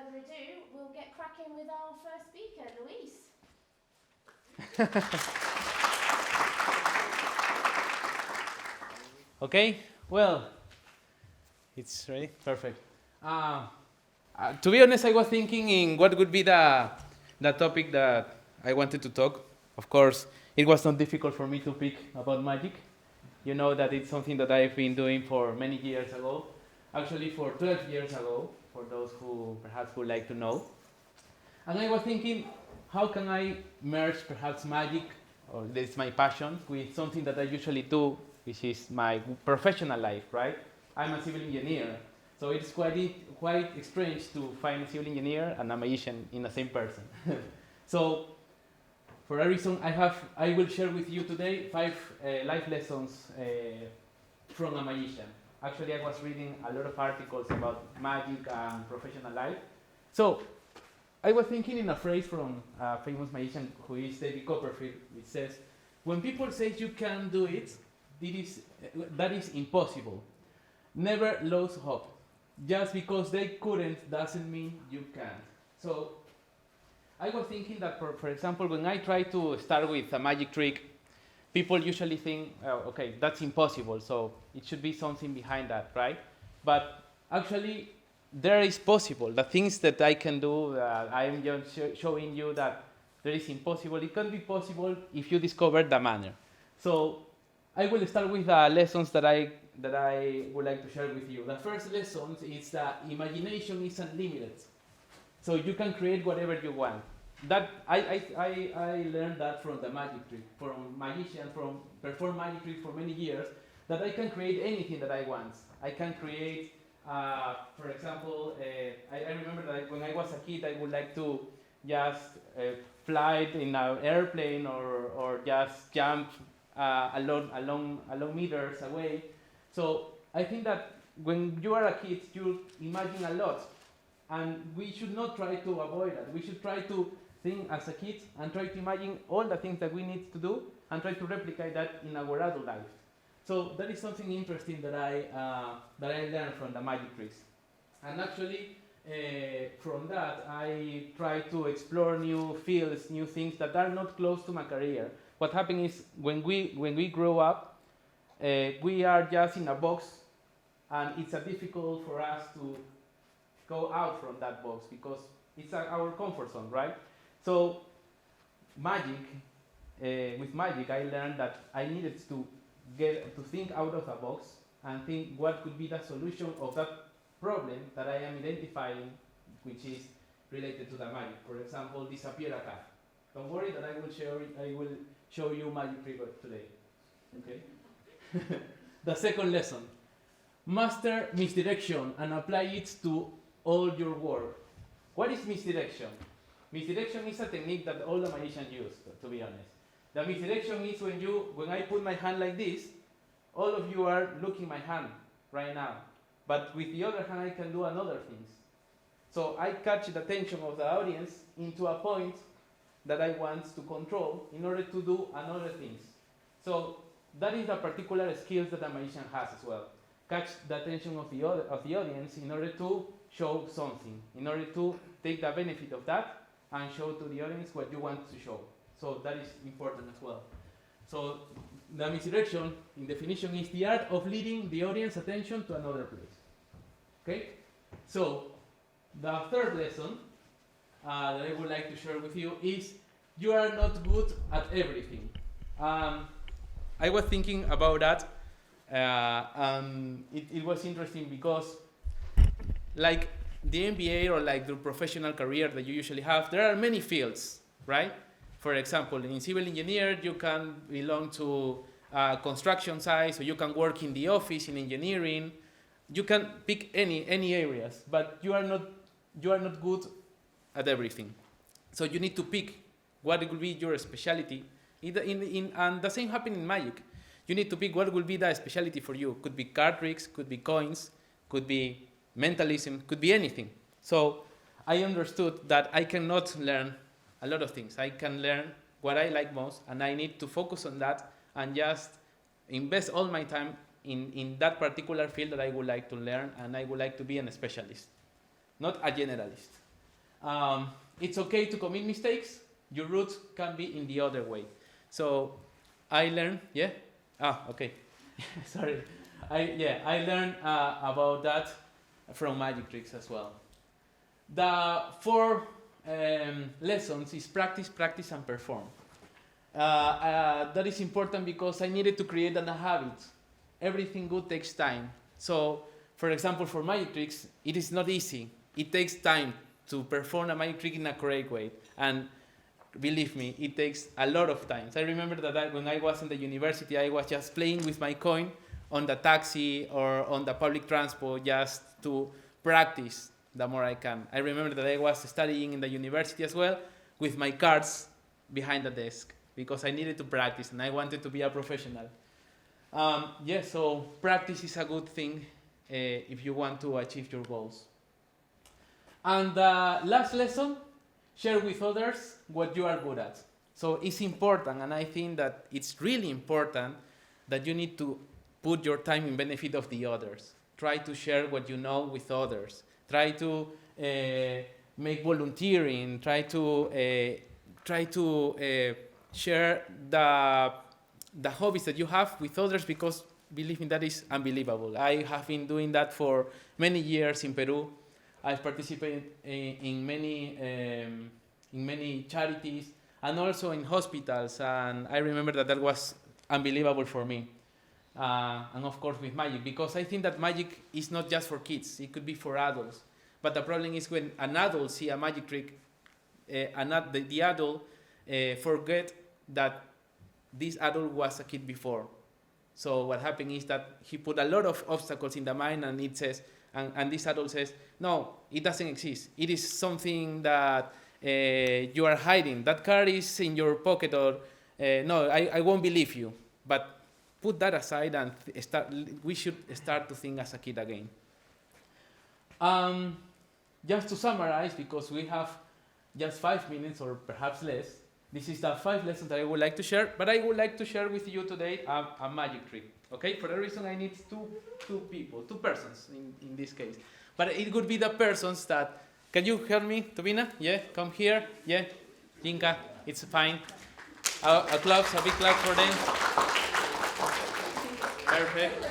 further ado, we'll get cracking with our first speaker, Luis. Okay, well, it's ready, perfect. To be honest, I was thinking in what would be the topic that I wanted to talk. Of course, it was not difficult for me to pick about magic. You know that it's something that I've been doing for many years ago. Actually, for 12 years ago, for those who perhaps would like to know. And I was thinking, how can I merge perhaps magic, or this is my passion, with something that I usually do, which is my professional life, right? I'm a civil engineer, so it's quite strange to find a civil engineer and a magician in the same person. So, for a reason, I will share with you today 5 life lessons from a magician. Actually, I was reading a lot of articles about magic and professional life. So, I was thinking in a phrase from a famous magician who is David Copperfield, which says, when people say you can do it, that is impossible. Never lose hope. Just because they couldn't doesn't mean you can't. So I was thinking that, for example, when I try to start with a magic trick, people usually think, oh, okay, that's impossible, so it should be something behind that, right? But actually, there is possible. The things that I can do, I am just showing you that there is impossible. It can be possible if you discover the manner. So I will start with the lessons that I would like to share with you. The first lesson is that imagination is unlimited. So you can create whatever you want. That I learned that from the magic trick, from magician, from perform magic tricks for many years, that I can create anything that I want. I can create, for example, I remember that when I was a kid, I would like to just fly in an airplane or just jump along meters away. So I think that when you are a kid, you imagine a lot. And we should not try to avoid that. We should try to think as a kid and try to imagine all the things that we need to do and try to replicate that in our adult life. So that is something interesting that I learned from the magic tricks. And actually, from that, I try to explore new fields, new things that are not close to my career. What happens is when we grow up, we are just in a box, and it's difficult for us to go out from that box because it's our comfort zone, right? So with magic, I learned that I needed to think out of the box and think what could be the solution of that problem that I am identifying, which is related to the magic. For example, disappear a cat. Don't worry that I will show you magic trick today. Okay. The second lesson: master misdirection and apply it to all your work. What is misdirection? Misdirection is a technique that all the magicians use, to be honest. The misdirection is when I put my hand like this, all of you are looking my hand right now. But with the other hand, I can do another things. So I catch the attention of the audience into a point that I want to control in order to do another things. So that is the particular skills that a magician has as well. Catch the attention of the audience in order to show something, in order to take the benefit of that and show to the audience what you want to show. So that is important as well. So the misdirection, in definition, is the art of leading the audience attention to another place. Okay? So the third lesson that I would like to share with you is you are not good at everything. I was thinking about that. It was interesting because like the MBA or like the professional career that you usually have, there are many fields, right? For example, in civil engineer, you can belong to construction site, so you can work in the office in engineering. You can pick any areas, but you are not good at everything. So you need to pick what will be your specialty. And the same happens in magic. You need to pick what will be the specialty for you. Could be card tricks, could be coins, could be mentalism, could be anything. So I understood that I cannot learn a lot of things. I can learn what I like most, and I need to focus on that and just invest all my time in that particular field that I would like to learn, and I would like to be a specialist, not a generalist. It's okay to commit mistakes. Your roots can be in the other way. So I learned, yeah? Okay. Sorry. I learned about that from Magic Tricks as well. The four lessons is practice, practice, and perform. That is important because I needed to create a habit. Everything good takes time. So, for example, for Magic Tricks, it is not easy. It takes time to perform a magic trick in a correct way. And believe me, it takes a lot of time. I remember that when I was in the university, I was just playing with my coin on the taxi or on the public transport just to practice the more I can. I remember that I was studying in the university as well with my cards behind the desk because I needed to practice and I wanted to be a professional. So practice is a good thing if you want to achieve your goals. And the last lesson, share with others what you are good at. So it's important, and I think that it's really important that you need to put your time in benefit of the others. Try to share what you know with others. Try to make volunteering. Try to share the hobbies that you have with others because believe me, that is unbelievable. I have been doing that for many years in Peru. I've participated in many charities and also in hospitals, and I remember that was unbelievable for me. And of course with magic, because I think that magic is not just for kids, it could be for adults. But the problem is when an adult see a magic trick, the adult forget that this adult was a kid before. So what happened is that he put a lot of obstacles in the mind, and it says, and this adult says, no, it doesn't exist. It is something that you are hiding. That card is in your pocket, or no, I won't believe you. But put that aside and we should start to think as a kid again. Just to summarize, because we have just 5 minutes or perhaps less, this is the 5 lessons that I would like to share, but I would like to share with you today a magic trick. Okay, for that reason I need two persons in this case. But it would be the persons that, can you help me, Tobina? Yeah, come here. Yeah, Jinka, it's fine. A big clap for them. Perfect.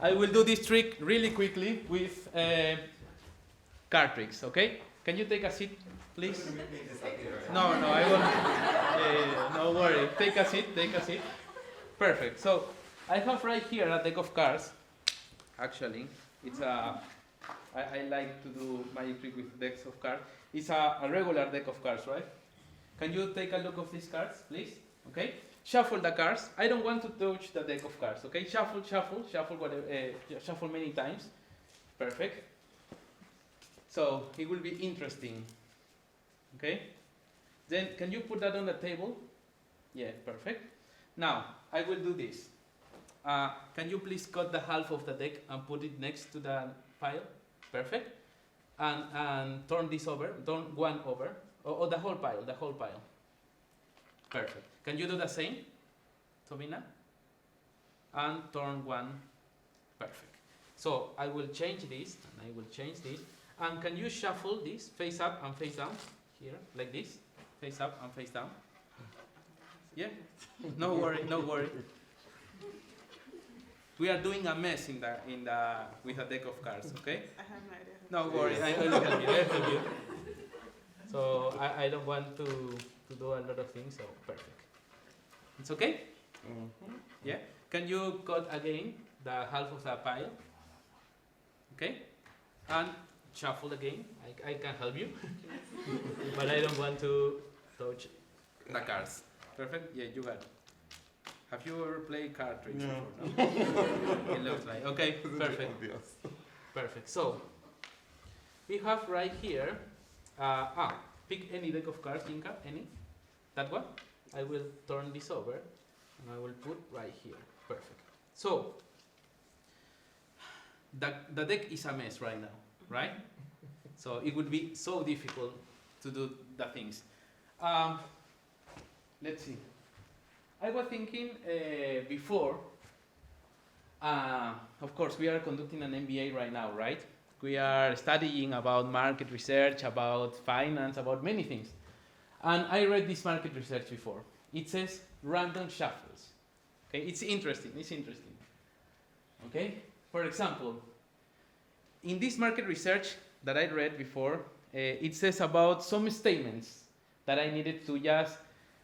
I will do this trick really quickly with card tricks, okay? Can you take a seat, please? No, I won't. No worry. Take a seat. Perfect. So I have right here a deck of cards. Actually, it's I like to do magic trick with decks of cards. It's a regular deck of cards, right? Can you take a look of these cards, please? Okay. Shuffle the cards. I don't want to touch the deck of cards. Okay. Shuffle whatever. Shuffle many times. Perfect. So it will be interesting. Okay. Then can you put that on the table? Yeah. Perfect. Now I will do this. Can you please cut the half of the deck and put it next to the pile? Perfect. And turn this over. Turn one over. Or the whole pile. Perfect. Can you do the same, Tobina? And turn one. Perfect. So I will change this, and I will change this. And can you shuffle this face up and face down? Here, like this. Face up and face down. Yeah? No worry. We are doing a mess with a deck of cards, okay? I have no idea. No worry, I will help you. So I don't want to do a lot of things, so perfect. It's okay? Mm-hmm. Yeah? Can you cut again the half of the pile? Okay? And shuffle again. I can help you. But I don't want to touch the cards. Perfect? Yeah, you got it. Have you ever played card tricks before? No? It looks like. Okay, perfect. Perfect. So, we have right here, pick any deck of cards, Inka, any? That one? I will turn this over, and I will put right here. Perfect. So, the deck is a mess right now, right? So, it would be so difficult to do the things. Let's see. I was thinking before, of course, we are conducting an MBA right now, right? We are studying about market research, about finance, about many things. And I read this market research before. It says random shuffles. Okay, it's interesting. It's interesting. Okay, for example, in this market research that I read before, it says about some statements that I needed to just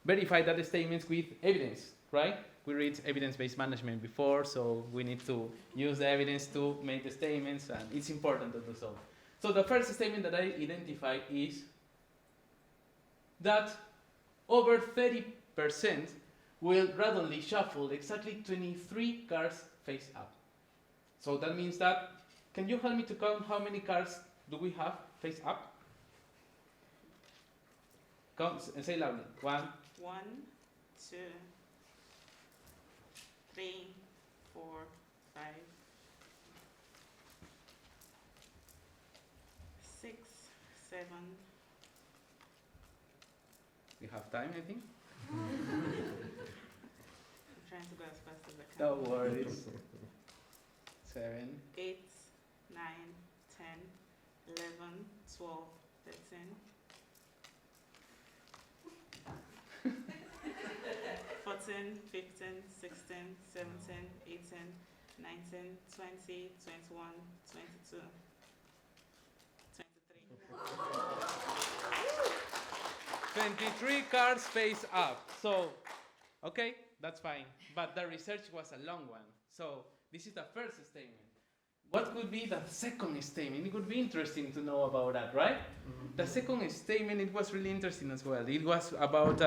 verify that the statements with evidence, right? We read evidence-based management before, so we need to use the evidence to make the statements, and it's important to do so. So the first statement that I identify is that over 30% will randomly shuffle exactly 23 cards face up. So that means that, can you help me to count how many cards do we have face up? Count and say loudly. 1, 1, 2, 3, 4, 5, 6, 7. You have time, I think? I'm trying to go as fast as I can. No worries. 7. 8, 9, 10, 11, 12, 13. 14, 15, 16, 17, 18, 19, 20, 21, 22, 23. 23 cards face up. So, okay, that's fine. But the research was a long one. So, this is the first statement. What could be the second statement? It would be interesting to know about that, right? Mm-hmm. The second statement, it was really interesting as well. It was about,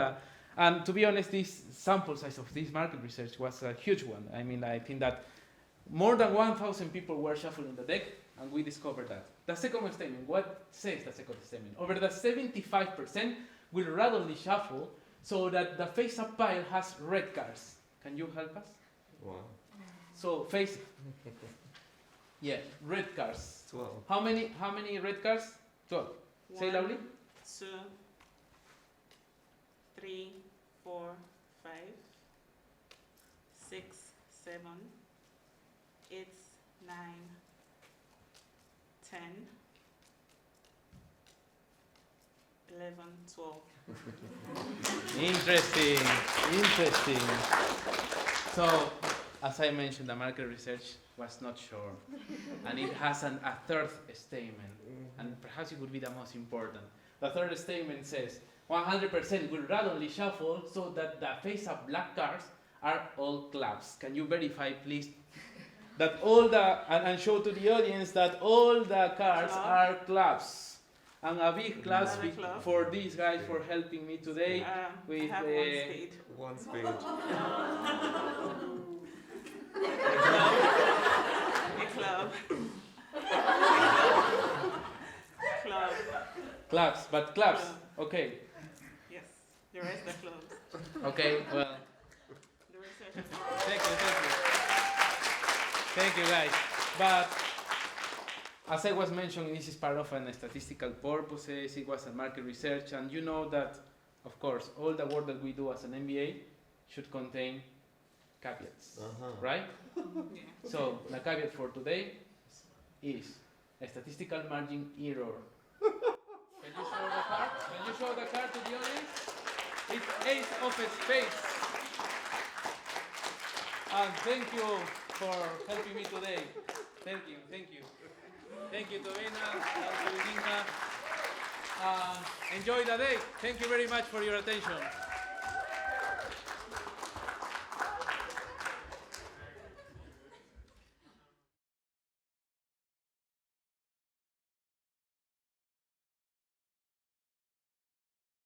and to be honest, this sample size of this market research was a huge one. I mean, I think that more than 1,000 people were shuffling the deck, and we discovered that. The second statement, what says the second statement? Over the 75% will randomly shuffle so that the face-up pile has red cards. Can you help us? Wow. So face, yeah, red cards. 12. How many red cards? 12. Say loudly. 2, 3, 4, 5, 6, 7, 8, 9, 10, 11, 12. Interesting, interesting. So, as I mentioned, the market research was not sure, and it has a third statement, and perhaps it would be the most important. The third statement says 100% will randomly shuffle so that the face-up black cards are all clubs. Can you verify, please, that all the and show to the audience that all the cards are clubs? And a big clap for these guys for helping me today with I have one spade. One spade. A club. Club. Clubs, but clubs. Club. Okay. Yes, the rest are clubs. Okay, well, The research is thank you. Thank you, guys. But as I was mentioning, this is part of an statistical purposes, it was a market research, and you know that, of course, all the work that we do as an MBA should contain caveats, right? yeah. So, the caveat for today is a statistical margin error. Can you show the card? Can you show the card to the audience? It's ace of spades. And thank you for helping me today. Thank you. Thank you, Tovena. Thank you, Inka. Enjoy the day. Thank you very much for your attention.